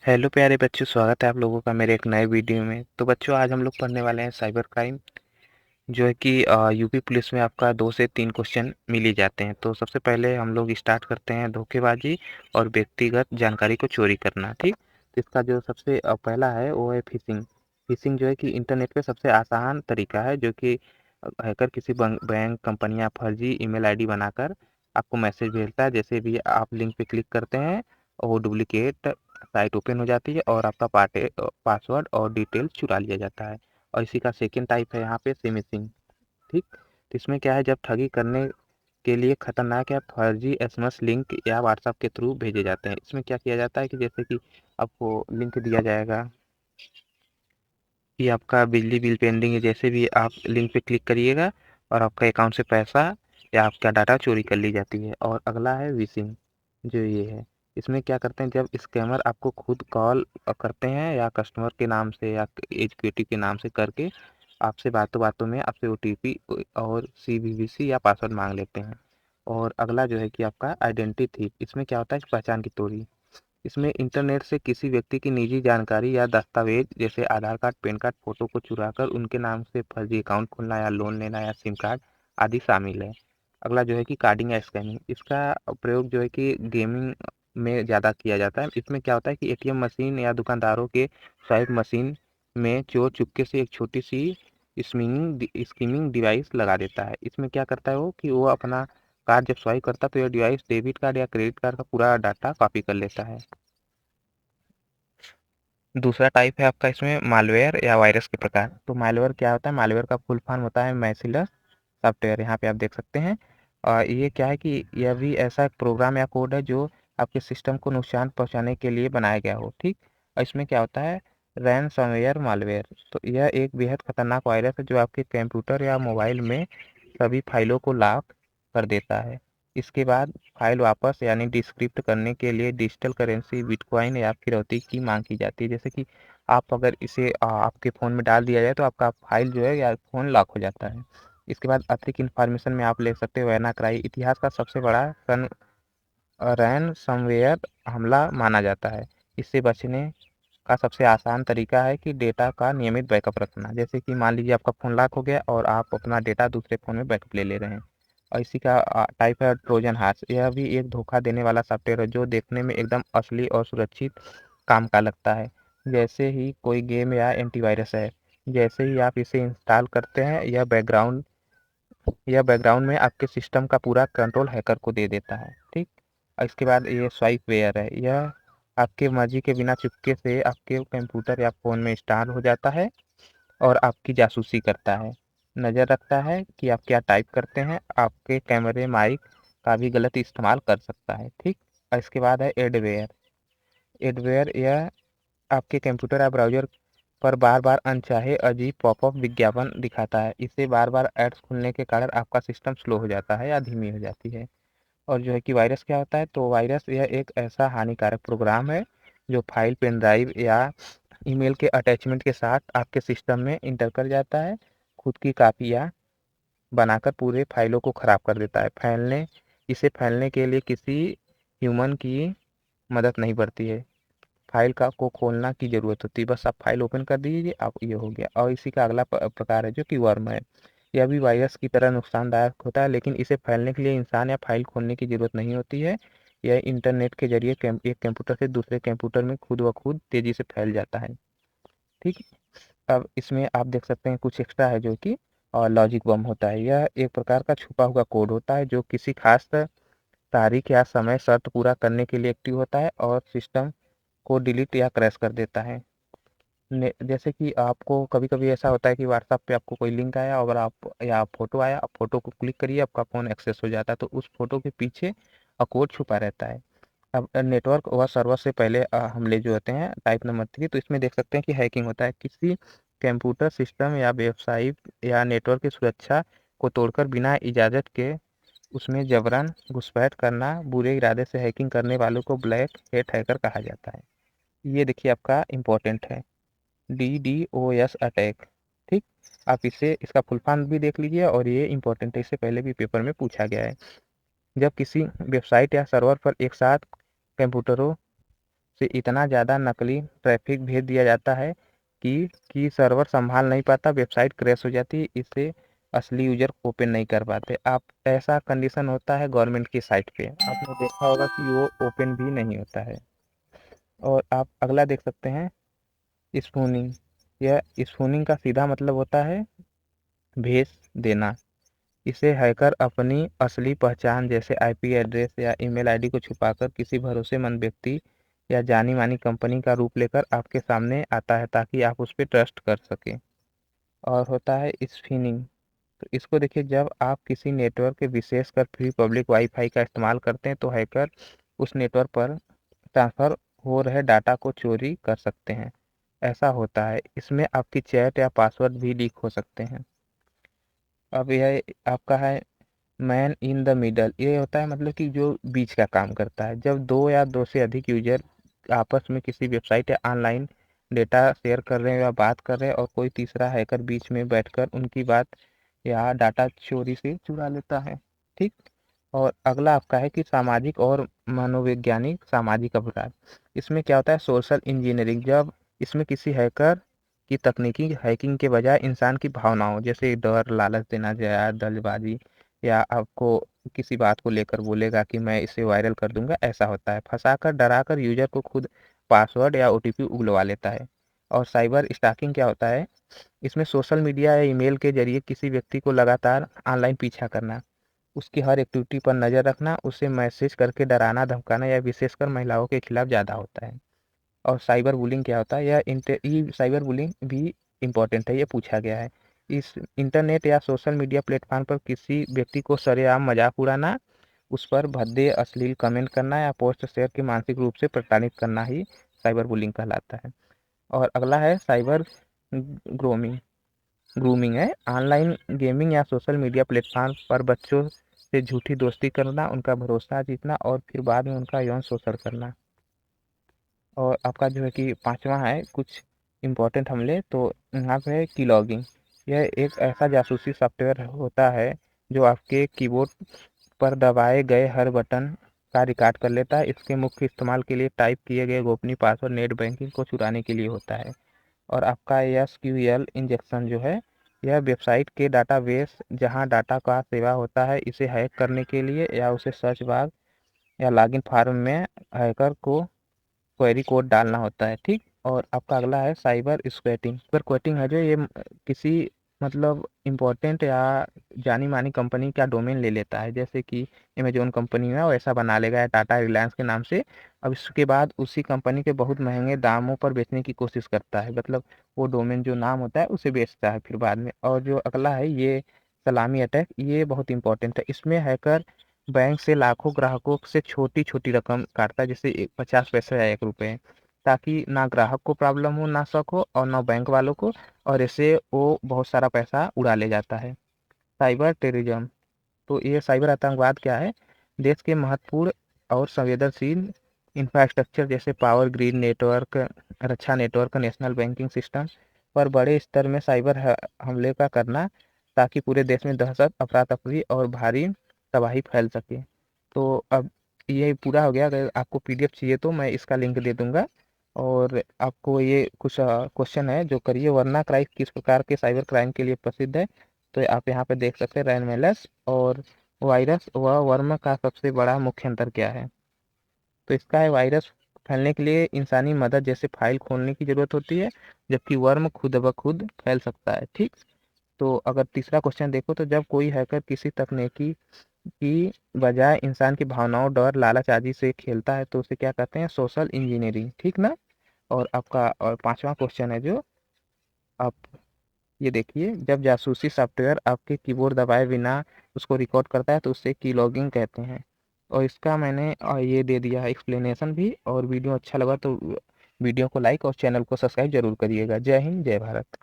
Hello प्यारे बच्चों, स्वागत है आप लोगों का मेरे एक नए वीडियो में। तो बच्चों, आज हम लोग पढ़ने वाले हैं साइबर क्राइम, जो है कि यूपी पुलिस में आपका 2 से 3 क्वेश्चन मिल ही जाते हैं। तो सबसे पहले हम लोग स्टार्ट करते हैं धोखेबाजी और व्यक्तिगत जानकारी को चोरी करना, ठीक? तो इसका जो सबसे पहला है वो है फ़िशिंग। फ़िशिंग जो है कि इंटरनेट पे सबसे आसान तरीका है, जो कि हैकर किसी बैंक, कंपनी या फर्जी ईमेल आईडी बनाकर आपको मैसेज भेजता है। जैसे भी आप लिंक पे क्लिक करते हैं, वो डुप्लिकेट साइट ओपन हो जाती है और आपका पासवर्ड और डिटेल्स चुरा लिया जाता है। और इसी का सेकंड टाइप है यहाँ पे स्किमिंग, ठीक? तो इसमें क्या है, जब ठगी करने के लिए खतरनाक या फर्जी एसएमएस लिंक या व्हाट्सएप के थ्रू भेजे जाते हैं। इसमें क्या किया जाता है कि जैसे कि आपको लिंक दिया जाएगा कि आपका बिजली बिल पेंडिंग है, जैसे भी आप लिंक पे क्लिक करिएगा और आपका अकाउंट से पैसा या आपका डाटा चोरी कर ली जाती है। और अगला है विशिंग, जो ये है, इसमें क्या करते हैं, जब स्कैमर आपको खुद कॉल करते हैं या कस्टमर के नाम से या एग्जीक्यूटिव के नाम से करके आपसे बातों बातों में आपसे ओटीपी और सीवीवीसी या पासवर्ड मांग लेते हैं। और अगला जो है कि आपका आइडेंटिटी थीफ, इसमें क्या होता है कि पहचान की चोरी। इसमें इंटरनेट से किसी व्यक्ति की निजी जानकारी या दस्तावेज जैसे आधार कार्ड, पैन कार्ड, फोटो को चुराकर उनके नाम से फर्जी अकाउंट खोलना या लोन लेना या सिम कार्ड आदि शामिल है। अगला जो है कि कार्डिंग या स्कैनिंग, इसका प्रयोग जो है कि गेमिंग में ज़्यादा किया जाता है। इसमें क्या होता है कि एटीएम मशीन या दुकानदारों के स्वाइप मशीन में चोर चुपके से एक छोटी सी स्कीमिंग डिवाइस लगा देता है। इसमें क्या करता है वो कि वो अपना कार्ड जब स्वाइप करता है तो यह डिवाइस डेबिट कार्ड या क्रेडिट कार्ड का पूरा डाटा कॉपी कर लेता है। दूसरा टाइप है आपका इसमें मालवेयर या वायरस के प्रकार। तो मालवेयर क्या होता है? मालवेयर का फुल फॉर्म होता है मैलिशियस सॉफ्टवेयर। यहाँ पे आप देख सकते हैं। और ये क्या है कि यह भी ऐसा एक प्रोग्राम या कोड है जो आपके सिस्टम को नुकसान पहुंचाने के लिए बनाया गया हो, ठीक? और इसमें क्या होता है? Ransomware malware. तो यह एक बेहद खतरनाक वायरस है जो आपके कंप्यूटर या मोबाइल में सभी फाइलों को लॉक कर देता है। इसके बाद फाइल वापस यानी डिस्क्रिप्ट करने के लिए डिजिटल करेंसी बिटकॉइन या फिरौती की मांग की जाती है। जैसे कि आप अगर इसे आपके फ़ोन में डाल दिया जाए तो आपका फाइल जो है या फ़ोन लॉक हो जाता है। इसके बाद अतिरिक्त इन्फॉर्मेशन में आप ले सकते हो वैनाक्राई, इतिहास का सबसे बड़ा रैनसमवेयर हमला माना जाता है। इससे बचने का सबसे आसान तरीका है कि डेटा का नियमित बैकअप रखना। जैसे कि मान लीजिए आपका फ़ोन लॉक हो गया और आप अपना डेटा दूसरे फ़ोन में बैकअप ले ले रहे हैं। और इसी का टाइप है ट्रोजन हॉर्स। यह भी एक धोखा देने वाला सॉफ्टवेयर है जो देखने में एकदम असली और सुरक्षित काम का लगता है, जैसे ही कोई गेम या एंटीवायरस है। जैसे ही आप इसे इंस्टॉल करते हैं यह बैकग्राउंड में आपके सिस्टम का पूरा कंट्रोल हैकर को दे देता है, ठीक? और इसके बाद ये स्वाइपवेयर है। यह आपके मर्जी के बिना चुपके से आपके कंप्यूटर या फ़ोन में इंस्टॉल हो जाता है और आपकी जासूसी करता है। नज़र रखता है कि आप क्या टाइप करते हैं, आपके कैमरे, माइक का भी गलत इस्तेमाल कर सकता है, ठीक? और इसके बाद है एडवेयर। एडवेयर यह आपके कंप्यूटर या ब्राउज़र पर बार-बार अनचाहे अजीब पॉपअप विज्ञापन दिखाता है। इससे बार-बार एड्स खुलने के कारण आपका सिस्टम स्लो हो जाता है या धीमी हो जाती है। और जो है कि वायरस क्या होता है? तो वायरस यह एक ऐसा हानिकारक प्रोग्राम है जो फाइल, पेन ड्राइव या ईमेल के अटैचमेंट के साथ आपके सिस्टम में इंटर कर जाता है। खुद की कापियाँ बनाकर पूरे फाइलों को ख़राब कर देता है। इसे फैलने के लिए किसी ह्यूमन की मदद नहीं पड़ती है। फाइल को खोलना की ज़रूरत होती है, बस आप फाइल ओपन कर दीजिए, आप ये हो गया। और इसी का अगला प्रकार है जो कि वर्म है। यह भी वायरस की तरह नुकसानदायक होता है, लेकिन इसे फैलने के लिए इंसान या फाइल खोलने की ज़रूरत नहीं होती है। यह इंटरनेट के जरिए एक कंप्यूटर से दूसरे कंप्यूटर में खुद ब खुद तेज़ी से फैल जाता है, ठीक है? अब इसमें आप देख सकते हैं कुछ एक्स्ट्रा है जो कि लॉजिक बम होता है। यह एक प्रकार का छुपा हुआ कोड होता है जो किसी खास तारीख या समय शर्त पूरा करने के लिए एक्टिव होता है और सिस्टम को डिलीट या क्रैश कर देता है। जैसे कि आपको कभी-कभी ऐसा होता है कि व्हाट्सएप पे आपको कोई लिंक आया और आप या फ़ोटो आया, आप फ़ोटो को क्लिक करिए, आपका फ़ोन एक्सेस हो जाता है, तो उस फ़ोटो के पीछे कोड छुपा रहता है। अब नेटवर्क व सर्वर से पहले हमले जो होते हैं टाइप नंबर 3, तो इसमें देख सकते हैं कि हैकिंग होता है। किसी कंप्यूटर सिस्टम या वेबसाइट या नेटवर्क की सुरक्षा को तोड़कर बिना इजाज़त के उसमें जबरन घुसपैठ करना, बुरे इरादे से हैकिंग करने वालों को ब्लैक हैट हैकर कहा जाता है। ये देखिए आपका इम्पोर्टेंट है, डीडोस अटैक, ठीक? आप इसका फुल फॉर्म भी देख लीजिए और ये इम्पोर्टेंट है, इससे पहले भी पेपर में पूछा गया है। जब किसी वेबसाइट या सर्वर पर एक साथ कंप्यूटरों से इतना ज़्यादा नकली ट्रैफिक भेज दिया जाता है कि सर्वर संभाल नहीं पाता, वेबसाइट क्रैश हो जाती है, इससे असली यूजर ओपन नहीं कर पाते। आप ऐसा कंडीशन होता है गवर्नमेंट की साइट पे, आपने देखा होगा कि वो ओपन भी नहीं होता है। और आप अगला देख सकते हैं स्पूनिंग। यह स्पूनिंग का सीधा मतलब होता है भेज देना। इसे हैकर अपनी असली पहचान जैसे आईपी एड्रेस या ईमेल आईडी को छुपाकर किसी भरोसेमंद व्यक्ति या जानी मानी कंपनी का रूप लेकर आपके सामने आता है ताकि आप उस पर ट्रस्ट कर सकें। और होता है स्फिनिंग। तो इसको देखिए, जब आप किसी नेटवर्क के विशेषकर फ्री पब्लिक वाईफाई का इस्तेमाल करते हैं तो हैकर उस नेटवर्क पर ट्रांसफ़र हो रहे डाटा को चोरी कर सकते हैं। ऐसा होता है, इसमें आपकी चैट या पासवर्ड भी लीक हो सकते हैं। अब यह आपका है मैन इन द मिडल। ये होता है मतलब कि जो बीच का काम करता है। जब दो या दो से अधिक यूजर आपस में किसी वेबसाइट या ऑनलाइन डेटा शेयर कर रहे हैं या बात कर रहे हैं और कोई तीसरा हैकर बीच में बैठकर उनकी बात या डाटा चोरी से चुरा लेता है। ठीक। और अगला आपका है कि सामाजिक और मनोवैज्ञानिक सामाजिक अपराध। इसमें क्या होता है सोशल इंजीनियरिंग। जब इसमें किसी हैकर की तकनीकी हैकिंग के बजाय इंसान की भावनाओं जैसे डर, लालच देना, या दलबाजी, या आपको किसी बात को लेकर बोलेगा कि मैं इसे वायरल कर दूंगा, ऐसा होता है। फंसाकर डराकर यूजर को खुद पासवर्ड या ओटीपी उगलवा लेता है। और साइबर स्टॉकिंग क्या होता है, इसमें सोशल मीडिया या ईमेल के जरिए किसी व्यक्ति को लगातार ऑनलाइन पीछा करना, उसकी हर एक्टिविटी पर नज़र रखना, उसे मैसेज करके डराना धमकाना, या विशेषकर महिलाओं के खिलाफ ज़्यादा होता है। और साइबर बुलिंग क्या होता है, ये साइबर बुलिंग भी इम्पोर्टेंट है, ये पूछा गया है। इस इंटरनेट या सोशल मीडिया प्लेटफॉर्म पर किसी व्यक्ति को सरेआम मजाक उड़ाना, उस पर भद्दे अश्लील कमेंट करना या पोस्ट शेयर के मानसिक रूप से प्रताड़ित करना ही साइबर बुलिंग कहलाता है। और अगला है साइबर ग्रोमिंग ग्रूमिंग है। ऑनलाइन गेमिंग या सोशल मीडिया प्लेटफॉर्म पर बच्चों से झूठी दोस्ती करना, उनका भरोसा जीतना और फिर बाद में उनका यौन शोषण करना। और आपका जो है कि पांचवा है कुछ इम्पोर्टेंट हमले, तो यहाँ पे है की लॉगिंग। यह एक ऐसा जासूसी सॉफ्टवेयर होता है जो आपके कीबोर्ड पर दबाए गए हर बटन का रिकॉर्ड कर लेता है। इसके मुख्य इस्तेमाल के लिए टाइप किए गए गोपनीय पासवर्ड नेट बैंकिंग को चुराने के लिए होता है। और आपका एसक्यूएल इंजेक्शन जो है, यह वेबसाइट के डाटाबेस जहां डाटा का सेवा होता है, इसे हैक करने के लिए या उसे सर्च बार या लॉगिन फॉर्म में हैकर को क्वेरी कोड डालना होता है। ठीक। और आपका अगला है साइबर स्क्वैटिंग। साइबर क्वैटिंग है जो ये किसी मतलब इम्पोर्टेंट या जानी मानी कंपनी का डोमेन ले लेता है, जैसे कि अमेजोन कंपनी है वैसा बना लेगा या टाटा रिलायंस के नाम से। अब इसके बाद उसी कंपनी के बहुत महंगे दामों पर बेचने की कोशिश करता है, मतलब वो डोमेन जो नाम होता है उसे बेचता है फिर बाद में। और जो अगला है ये सलामी अटैक, ये बहुत इंपॉर्टेंट है। इसमें हैकर बैंक से लाखों ग्राहकों से छोटी छोटी रकम काटता है, जैसे 50 पैसे या 1 रुपये, ताकि ना ग्राहक को प्रॉब्लम हो, ना शक हो और ना बैंक वालों को। और ऐसे वो बहुत सारा पैसा उड़ा ले जाता है। साइबर टेररिज्म, तो ये साइबर आतंकवाद क्या है, देश के महत्वपूर्ण और संवेदनशील इंफ्रास्ट्रक्चर जैसे पावर ग्रिड नेटवर्क, रक्षा नेटवर्क, नेशनल बैंकिंग सिस्टम पर बड़े स्तर में साइबर हमले का करना, ताकि पूरे देश में दहशत, अफरा तफरी और भारी तबाही फैल सके। तो अब ये पूरा हो गया। अगर आपको पीडीएफ चाहिए तो मैं इसका लिंक दे दूंगा। और आपको ये कुछ क्वेश्चन है जो करिए, वरना क्राइम किस प्रकार के साइबर क्राइम के लिए प्रसिद्ध है। तो आप यहाँ पे देख सकते हैं रैनमेलस और वायरस व वर्म का सबसे बड़ा मुख्य अंतर क्या है। तो इसका है वायरस फैलने के लिए इंसानी मदद जैसे फाइल खोलने की जरूरत होती है, जबकि वर्म खुद ब खुद फैल सकता है। ठीक। तो अगर तीसरा क्वेश्चन देखो, तो जब कोई हैकर किसी तकनीकी की बजाय इंसान की भावनाओं, डर, लालच आदि से खेलता है तो उसे क्या कहते हैं, सोशल इंजीनियरिंग। ठीक ना। और आपका और पांचवा क्वेश्चन है जो आप ये देखिए, जब जासूसी सॉफ्टवेयर आपके कीबोर्ड दबाए बिना उसको रिकॉर्ड करता है तो उसे की लॉगिंग कहते हैं। और इसका मैंने ये दे दिया है एक्सप्लेनेशन भी। और वीडियो अच्छा लगा तो वीडियो को लाइक और चैनल को सब्सक्राइब जरूर करिएगा। जय हिंद, जय भारत।